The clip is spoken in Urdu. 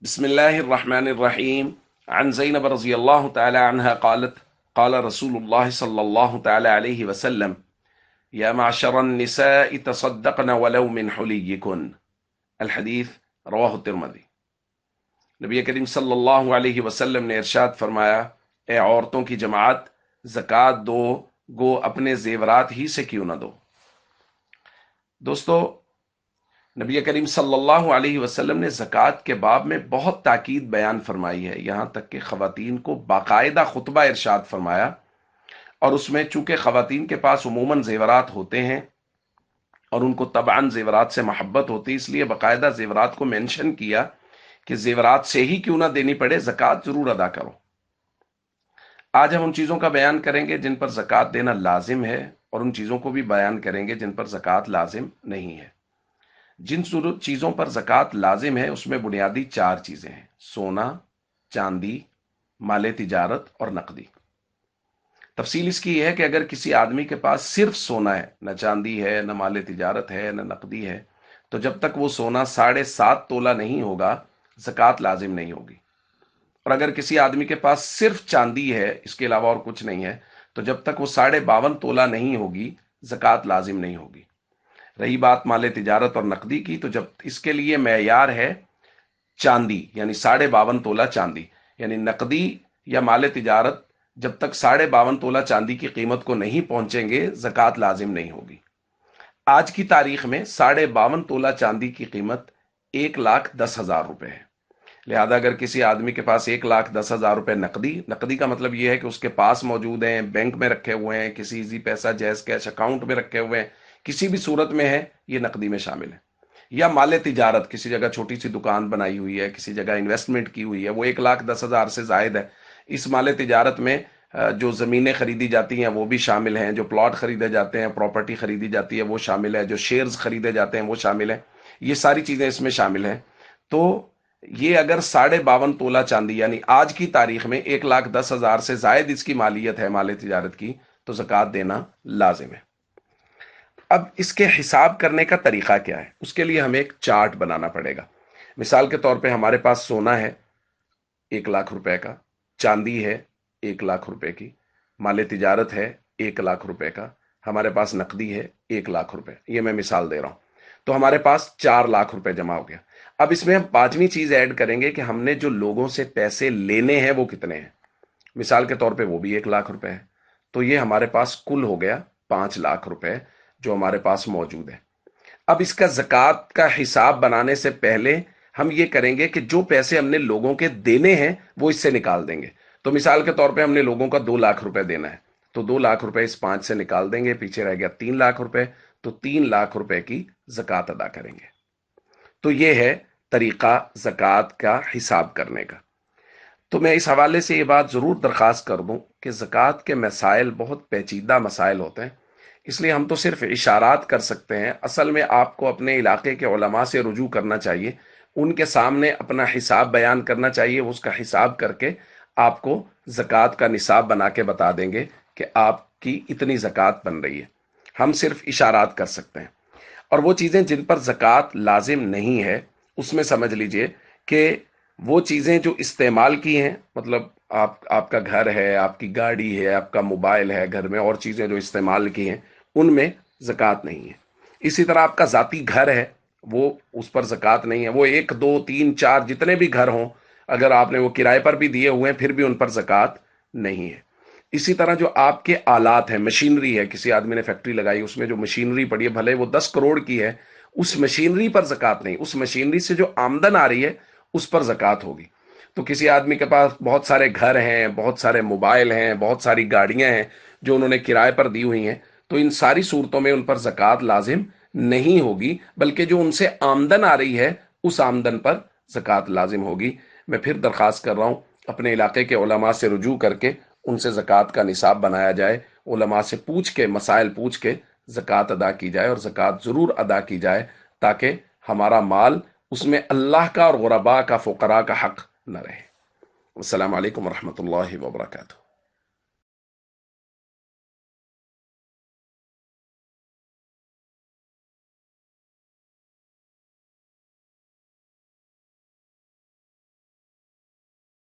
بسم الله الرحمن الرحيم. عن زينب رضي الله تعالى عنها قالت: قال رسول الله صلى الله تعالى عليه وسلم: يا معشر النساء تصدقن ولو من حليكن. الحدیث رواہ الترمذی. نبی کریم صلی اللہ علیہ وسلم نے ارشاد فرمایا: اے عورتوں کی جماعت، زکوٰۃ دو، گو اپنے زیورات ہی سے کیوں نہ دو۔ دوستو، نبی کریم صلی اللہ علیہ وسلم نے زکوٰۃ کے باب میں بہت تاکید بیان فرمائی ہے، یہاں تک کہ خواتین کو باقاعدہ خطبہ ارشاد فرمایا، اور اس میں چونکہ خواتین کے پاس عموماً زیورات ہوتے ہیں اور ان کو طبعاً زیورات سے محبت ہوتی، اس لیے باقاعدہ زیورات کو مینشن کیا کہ زیورات سے ہی کیوں نہ دینی پڑے، زکوٰۃ ضرور ادا کرو۔ آج ہم ان چیزوں کا بیان کریں گے جن پر زکوٰۃ دینا لازم ہے، اور ان چیزوں کو بھی بیان کریں گے جن پر زکوٰۃ لازم نہیں ہے۔ جن چیزوں پر زکوٰۃ لازم ہے اس میں بنیادی چار چیزیں ہیں: سونا، چاندی، مال تجارت اور نقدی۔ تفصیل اس کی یہ ہے کہ اگر کسی آدمی کے پاس صرف سونا ہے، نہ چاندی ہے، نہ مال تجارت ہے، نہ نقدی ہے، تو جب تک وہ سونا 7.5 تولہ نہیں ہوگا زکوٰۃ لازم نہیں ہوگی۔ اور اگر کسی آدمی کے پاس صرف چاندی ہے، اس کے علاوہ اور کچھ نہیں ہے، تو جب تک وہ 52.5 تولہ نہیں ہوگی زکوٰۃ لازم نہیں ہوگی۔ رہی بات مال تجارت اور نقدی کی، تو جب اس کے لیے معیار ہے چاندی، یعنی 52.5 تولہ چاندی، یعنی نقدی یا مال تجارت جب تک 52.5 تولہ چاندی کی قیمت کو نہیں پہنچیں گے زکوٰۃ لازم نہیں ہوگی۔ آج کی تاریخ میں 52.5 تولہ چاندی کی قیمت 1,10,000 روپے ہے۔ لہذا اگر کسی آدمی کے پاس 1,10,000 روپے نقدی کا مطلب یہ ہے کہ اس کے پاس موجود ہیں، بینک میں رکھے ہوئے ہیں، کسی ایزی پیسہ جیز کیش اکاؤنٹ میں رکھے ہوئے ہیں، کسی بھی صورت میں ہے، یہ نقدی میں شامل ہے۔ یا مال تجارت، کسی جگہ چھوٹی سی دکان بنائی ہوئی ہے، کسی جگہ انویسٹمنٹ کی ہوئی ہے، وہ 1,10,000 سے زائد ہے۔ اس مال تجارت میں جو زمینیں خریدی جاتی ہیں وہ بھی شامل ہیں، جو پلاٹ خریدے جاتے ہیں، پراپرٹی خریدی جاتی ہے وہ شامل ہے، جو شیئرز خریدے جاتے ہیں وہ شامل ہیں، یہ ساری چیزیں اس میں شامل ہیں۔ تو یہ اگر 52.5 تولہ چاندی، یعنی آج کی تاریخ میں 1,10,000 سے زائد اس کی مالیت ہے مال تجارت کی، تو زکوٰۃ دینا لازم ہے۔ اب اس کے حساب کرنے کا طریقہ کیا ہے؟ اس کے لیے ہمیں ایک چارٹ بنانا پڑے گا۔ مثال کے طور پہ ہمارے پاس سونا ہے 1,00,000 روپے کا، چاندی ہے 1,00,000 روپے کی، مال تجارت ہے 1,00,000 روپے کا، ہمارے پاس نقدی ہے 1,00,000 روپے، یہ میں مثال دے رہا ہوں۔ تو ہمارے پاس 4,00,000 روپے جمع ہو گیا۔ اب اس میں ہم 5ویں چیز ایڈ کریں گے کہ ہم نے جو لوگوں سے پیسے لینے ہیں وہ کتنے ہیں۔ مثال کے طور پہ وہ بھی 1,00,000 روپے ہے، تو یہ ہمارے پاس کل ہو گیا 5,00,000 روپے جو ہمارے پاس موجود ہے۔ اب اس کا زکوٰۃ کا حساب بنانے سے پہلے ہم یہ کریں گے کہ جو پیسے ہم نے لوگوں کے دینے ہیں وہ اس سے نکال دیں گے۔ تو مثال کے طور پہ ہم نے لوگوں کا 2,00,000 روپے دینا ہے، تو 2,00,000 روپے اس 5 سے نکال دیں گے، پیچھے رہ گیا 3,00,000 روپے، تو 3,00,000 روپے کی زکوٰۃ ادا کریں گے۔ تو یہ ہے طریقہ زکوٰۃ کا حساب کرنے کا۔ تو میں اس حوالے سے یہ بات ضرور درخواست کر دوں کہ زکوٰۃ کے مسائل بہت پیچیدہ مسائل ہوتے ہیں، اس لیے ہم تو صرف اشارات کر سکتے ہیں۔ اصل میں آپ کو اپنے علاقے کے علماء سے رجوع کرنا چاہیے، ان کے سامنے اپنا حساب بیان کرنا چاہیے، اس کا حساب کر کے آپ کو زکوٰۃ کا نصاب بنا کے بتا دیں گے کہ آپ کی اتنی زکوٰۃ بن رہی ہے۔ ہم صرف اشارات کر سکتے ہیں۔ اور وہ چیزیں جن پر زکوٰۃ لازم نہیں ہے، اس میں سمجھ لیجئے کہ وہ چیزیں جو استعمال کی ہیں، مطلب آپ کا گھر ہے، آپ کی گاڑی ہے، آپ کا موبائل ہے، گھر میں اور چیزیں جو استعمال کی ہیں ان میں زکوٰۃ نہیں ہے۔ اسی طرح آپ کا ذاتی گھر ہے، وہ اس پر زکوٰۃ نہیں ہے۔ وہ 1 2 3 4 جتنے بھی گھر ہوں، اگر آپ نے وہ کرائے پر بھی دیے ہوئے ہیں پھر بھی ان پر زکوٰۃ نہیں ہے۔ اسی طرح جو آپ کے آلات ہیں، مشینری ہے، کسی آدمی نے فیکٹری لگائی، اس میں جو مشینری پڑی ہے بھلے وہ 10 کروڑ کی ہے، اس مشینری پر زکوٰۃ نہیں، اس مشینری سے جو آمدن آ رہی ہے اس پر زکوٰۃ ہوگی۔ تو کسی آدمی کے پاس بہت سارے گھر ہیں، بہت سارے موبائل ہیں، بہت ساری گاڑیاں ہیں جو انہوں نے کرائے پر دی ہوئی ہیں، تو ان ساری صورتوں میں ان پر زکوٰۃ لازم نہیں ہوگی، بلکہ جو ان سے آمدن آ رہی ہے اس آمدن پر زکوٰۃ لازم ہوگی۔ میں پھر درخواست کر رہا ہوں اپنے علاقے کے علماء سے رجوع کر کے ان سے زکوٰۃ کا نصاب بنایا جائے، علماء سے پوچھ کے، مسائل پوچھ کے زکوٰۃ ادا کی جائے، اور زکوٰۃ ضرور ادا کی جائے تاکہ ہمارا مال اس میں اللہ کا اور غرباء کا، فقراء کا حق نہ رہے۔ السلام علیکم ورحمۃ اللہ وبرکاتہ۔